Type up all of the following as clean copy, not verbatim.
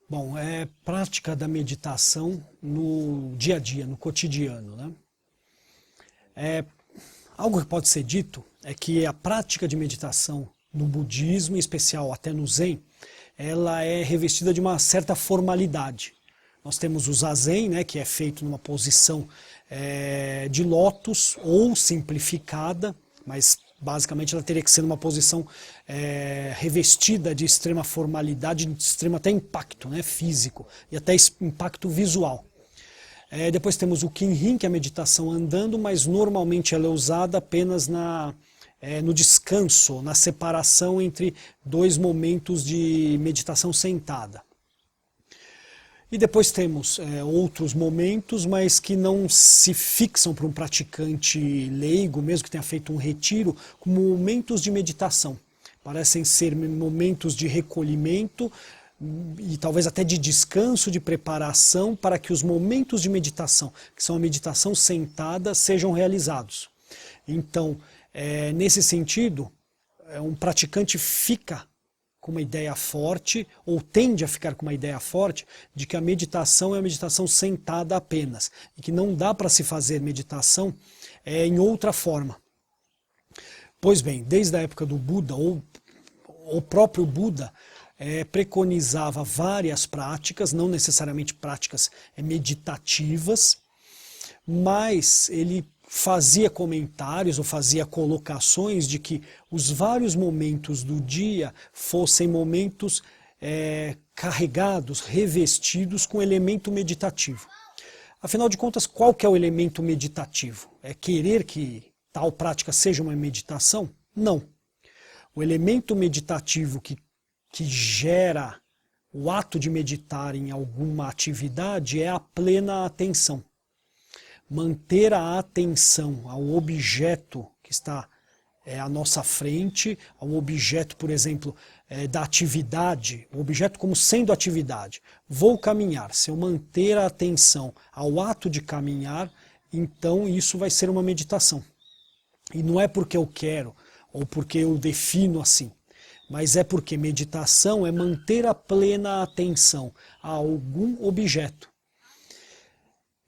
Bom, é prática da meditação no dia a dia, no cotidiano, né? Algo que pode ser dito é que a prática de meditação no budismo, em especial até no Zen, ela é revestida de uma certa formalidade. Nós temos o Zazen, né, que é feito numa posição de lótus ou simplificada, mas basicamente ela teria que ser numa posição revestida de extrema formalidade, de extremo até impacto, né, físico e até impacto visual. Depois temos o Kinhin, que é a meditação andando, mas normalmente ela é usada apenas no descanso, na separação entre dois momentos de meditação sentada. E depois temos outros momentos, mas que não se fixam para um praticante leigo, mesmo que tenha feito um retiro, como momentos de meditação. Parecem ser momentos de recolhimento e talvez até de descanso, de preparação para que os momentos de meditação, que são a meditação sentada, sejam realizados. Então, nesse sentido, um praticante fica com uma ideia forte, ou tende a ficar com uma ideia forte, de que a meditação é a meditação sentada apenas, e que não dá para se fazer meditação em outra forma. Pois bem, desde a época do Buda, ou o próprio Buda, preconizava várias práticas, não necessariamente práticas meditativas, mas ele fazia comentários ou fazia colocações de que os vários momentos do dia fossem momentos carregados, revestidos com elemento meditativo. Afinal de contas, qual que é o elemento meditativo? É querer que tal prática seja uma meditação? Não. O elemento meditativo que gera o ato de meditar em alguma atividade é a plena atenção. Manter a atenção ao objeto que está à nossa frente, ao objeto, por exemplo, da atividade, o objeto como sendo atividade. Vou caminhar. Se eu manter a atenção ao ato de caminhar, então isso vai ser uma meditação. E não é porque eu quero ou porque eu defino assim, mas é porque meditação é manter a plena atenção a algum objeto.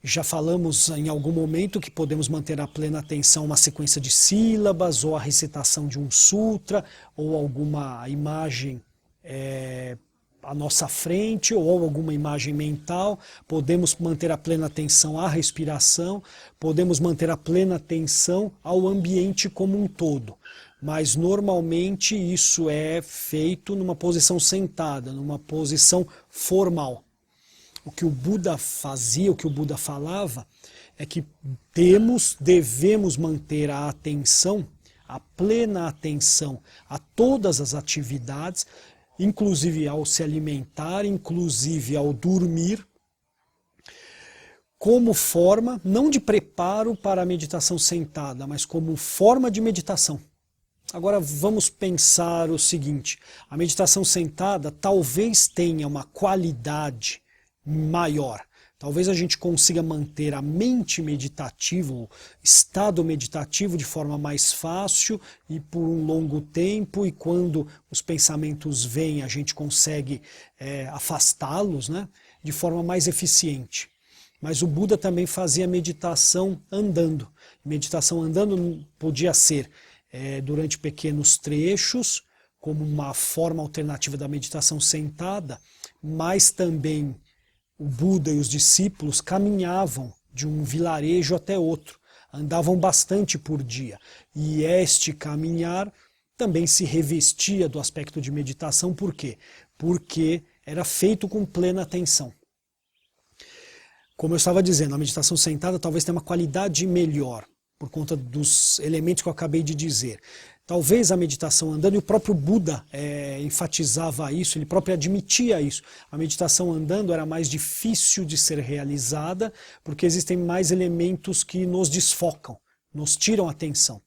Já falamos em algum momento que podemos manter a plena atenção a uma sequência de sílabas, ou a recitação de um sutra, ou alguma imagem à nossa frente, ou alguma imagem mental. Podemos manter a plena atenção à respiração, podemos manter a plena atenção ao ambiente como um todo. Mas normalmente isso é feito numa posição sentada, numa posição formal. O que o Buda fazia, o que o Buda falava, é que devemos manter a atenção, a plena atenção a todas as atividades, inclusive ao se alimentar, inclusive ao dormir, como forma, não de preparo para a meditação sentada, mas como forma de meditação. Agora vamos pensar o seguinte, a meditação sentada talvez tenha uma qualidade maior. Talvez a gente consiga manter a mente meditativa, o estado meditativo de forma mais fácil e por um longo tempo, e quando os pensamentos vêm a gente consegue afastá-los, né, de forma mais eficiente. Mas o Buda também fazia meditação andando. Meditação andando podia ser durante pequenos trechos, como uma forma alternativa da meditação sentada, mas também o Buda e os discípulos caminhavam de um vilarejo até outro, andavam bastante por dia. E este caminhar também se revestia do aspecto de meditação. Por quê? Porque era feito com plena atenção. Como eu estava dizendo, a meditação sentada talvez tenha uma qualidade melhor, por conta dos elementos que eu acabei de dizer. Talvez a meditação andando, e o próprio Buda enfatizava isso, ele próprio admitia isso. A meditação andando era mais difícil de ser realizada, porque existem mais elementos que nos desfocam, nos tiram a atenção.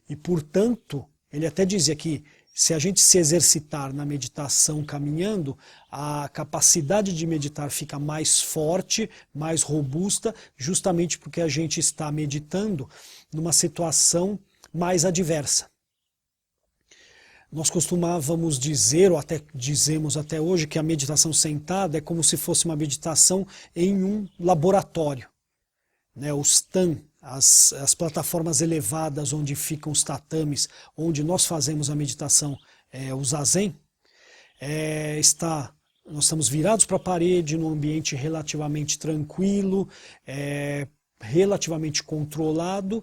E, portanto, ele até dizia que se a gente se exercitar na meditação caminhando, a capacidade de meditar fica mais forte, mais robusta, justamente porque a gente está meditando numa situação mais adversa. Nós costumávamos dizer, ou até dizemos até hoje, que a meditação sentada é como se fosse uma meditação em um laboratório. Os tan, as plataformas elevadas onde ficam os tatames, onde nós fazemos a meditação, o zazen, nós estamos virados para a parede, num ambiente relativamente tranquilo, relativamente controlado,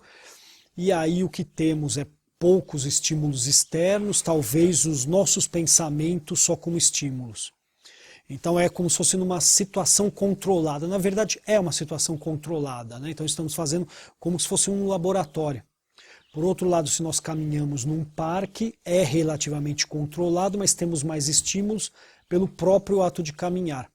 e aí o que temos é poucos estímulos externos, talvez os nossos pensamentos só como estímulos. Então é como se fosse numa situação controlada. Na verdade é uma situação controlada, né? Então estamos fazendo como se fosse um laboratório. Por outro lado, se nós caminhamos num parque, é relativamente controlado, mas temos mais estímulos pelo próprio ato de caminhar.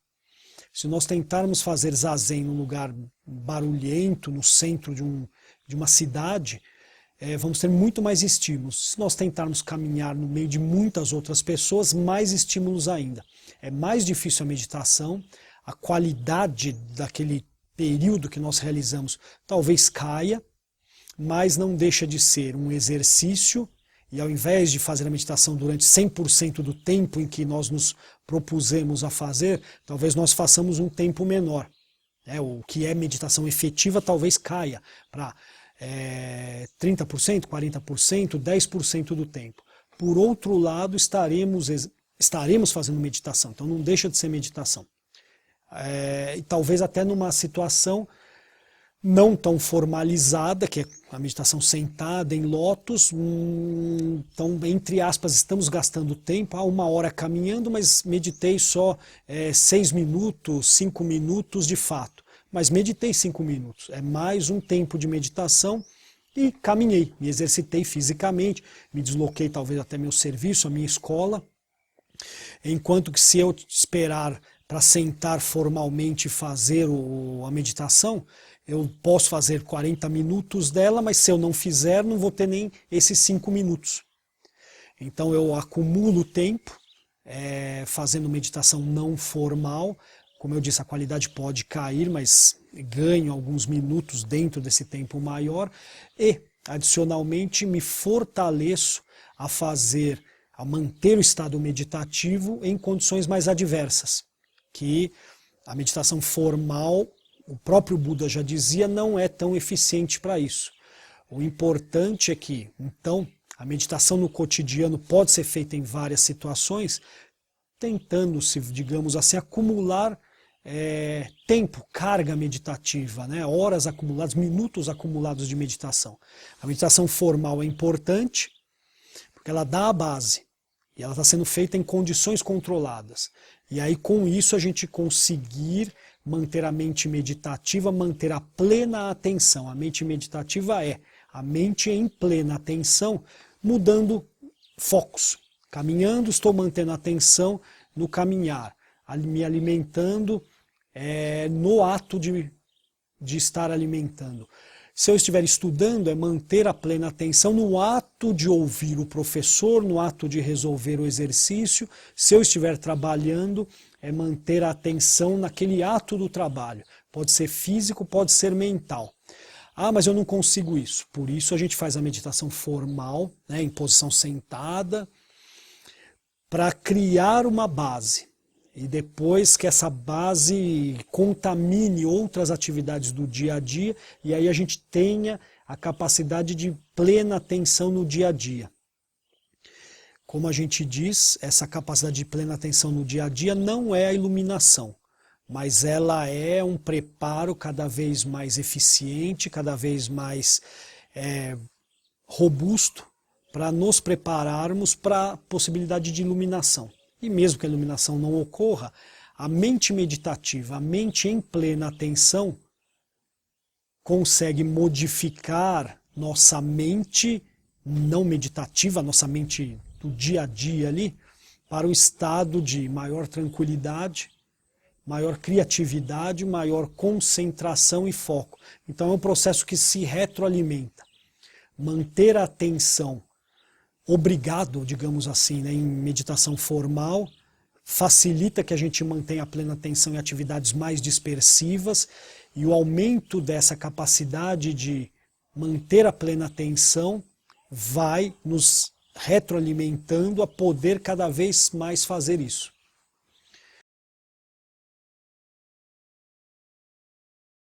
Se nós tentarmos fazer zazen num lugar barulhento, no centro de uma cidade, vamos ter muito mais estímulos. Se nós tentarmos caminhar no meio de muitas outras pessoas, mais estímulos ainda. É mais difícil a meditação, a qualidade daquele período que nós realizamos talvez caia, mas não deixa de ser um exercício, e ao invés de fazer a meditação durante 100% do tempo em que nós nos propusemos a fazer, talvez nós façamos um tempo menor. O que é meditação efetiva talvez caia para 30%, 40%, 10% do tempo. Por outro lado, estaremos fazendo meditação, então não deixa de ser meditação. E talvez até numa situação não tão formalizada, que é a meditação sentada em lótus, então, entre aspas, estamos gastando tempo, 1 hora caminhando, mas meditei só 6 minutos, 5 minutos de fato. Mas meditei 5 minutos, é mais um tempo de meditação e caminhei, me exercitei fisicamente, me desloquei talvez até meu serviço, a minha escola, enquanto que se eu esperar para sentar formalmente e fazer a meditação, eu posso fazer 40 minutos dela, mas se eu não fizer, não vou ter nem esses 5 minutos. Então eu acumulo tempo fazendo meditação não formal. Como eu disse, a qualidade pode cair, mas ganho alguns minutos dentro desse tempo maior. E, adicionalmente, me fortaleço a manter o estado meditativo em condições mais adversas. Que a meditação formal, o próprio Buda já dizia, não é tão eficiente para isso. O importante é que, então, a meditação no cotidiano pode ser feita em várias situações, tentando-se, digamos assim, acumular tempo, carga meditativa, né? Horas acumuladas, minutos acumulados de meditação. A meditação formal é importante, porque ela dá a base, e ela está sendo feita em condições controladas. E aí com isso a gente conseguir manter a mente meditativa, manter a plena atenção. A mente meditativa é a mente em plena atenção, mudando focos. Caminhando, estou mantendo a atenção no caminhar, me alimentando no ato de estar alimentando. Se eu estiver estudando, é manter a plena atenção no ato de ouvir o professor, no ato de resolver o exercício. Se eu estiver trabalhando, é manter a atenção naquele ato do trabalho. Pode ser físico, pode ser mental. Mas eu não consigo isso. Por isso a gente faz a meditação formal, né, em posição sentada, para criar uma base. E depois que essa base contamine outras atividades do dia a dia, e aí a gente tenha a capacidade de plena atenção no dia a dia. Como a gente diz, essa capacidade de plena atenção no dia a dia não é a iluminação, mas ela é um preparo cada vez mais eficiente, cada vez mais robusto, para nos prepararmos para a possibilidade de iluminação. E mesmo que a iluminação não ocorra, a mente meditativa, a mente em plena atenção, consegue modificar nossa mente não meditativa, nossa mente do dia a dia ali, para um estado de maior tranquilidade, maior criatividade, maior concentração e foco. Então é um processo que se retroalimenta. Manter a atenção obrigado, digamos assim, né, em meditação formal, facilita que a gente mantenha a plena atenção em atividades mais dispersivas, e o aumento dessa capacidade de manter a plena atenção vai nos retroalimentando a poder cada vez mais fazer isso.